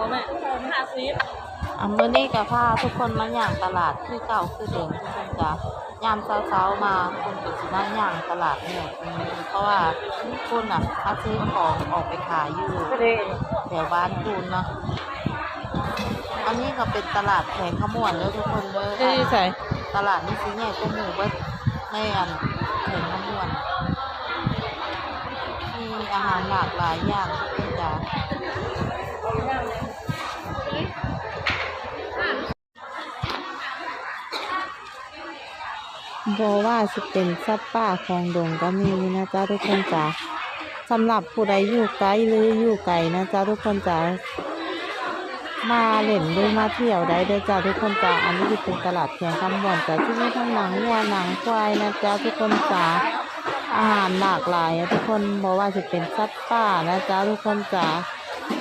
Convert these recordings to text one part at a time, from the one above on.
บ่แม่50มื้อนี้ก็พาทุกคนมาย่างตลาดคือเก่าคือเดิมทุกคนจ้ะยามเช้าๆมาคนก็สิมาย่างตลาดเนี่ยเพราะว่าคนมาซื้อของออกไปขายอยู่แถวบ้านคุณเนาะอันนี้ก็เป็นตลาดแผงขมวนเด้อทุกคนเด้อใส่ตลาดนี้สิใหญ่กว่าหมู่เบิดในอันแผงขมวนมีอาหารหลากหลายอย่างทุกคนจ้ะบ่ว่าสิเป็นสัตว์ป่าของดงก็มีนะจ๊ะทุกคนจ้ะสำหรับผู้ใดอยู่ไกลหรืออยู่ไกลนะจ๊ะทุกคนจ้ะมาเล่นหรือมาเที่ยวได้เด้อจ้ะทุกคนจ้ะอันนี้เป็นตลาดแผงคำบ่อนจ้ะที่มีทั้งหนังวัวหนังควายนะจ๊ะทุกคนจ้ะอาหารหลากหลายทุกคนบ่ว่าสิเป็นสัตว์ป่านะจ๊ะทุกคนจ้ะ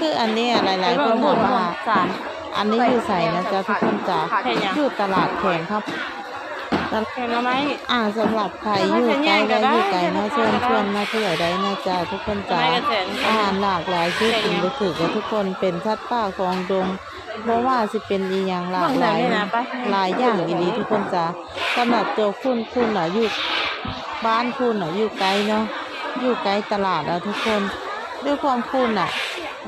คืออันนี้หลายๆคนถามว่าอันนี้อยู่ใส่นะจ๊ะทุกคนจ้ะอยู่ตลาดแผงครับแข่งแล้วไหมสำหรับใครอยู่ใกล้และอยู่ไกลนะเชิญมาเที่ยวได้นะจ๊ะทุกคนจ้าอาหารหลากหลายที่กินไปถือกับทุกคนเป็นสัตว์ป่าของดงเพราะว่าสิเป็นอีหยังหลากหลายหลายอย่างอีหลีทุกคนจ้าสำหรับตัวคุณอยู่บ้านคุณอยู่ไกลเนาะอยู่ไกลตลาดทุกคนด้วยความคุณ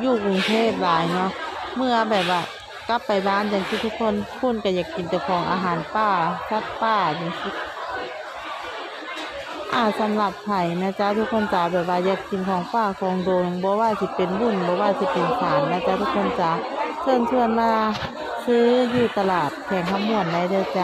อยู่กรุงเทพหลายเนาะเมื่อแบบว่ากลับไปบ้านอย่างที่ทุกคนคุณก็อยากกินแต่ของอาหารป่าสัตว์ป่าอย่างที่สำหรับไผ่นะจ๊ะทุกคนจ๋าแบบว่าอยากกินของป่าของโดงบ่ว่าสิเป็นบุญบ่ว่าสิเป็นสารนะจ๊ะทุกคนจ๋าเชิญมาซื้ออยู่ตลาดแผงขมวนได้เด้อจ้า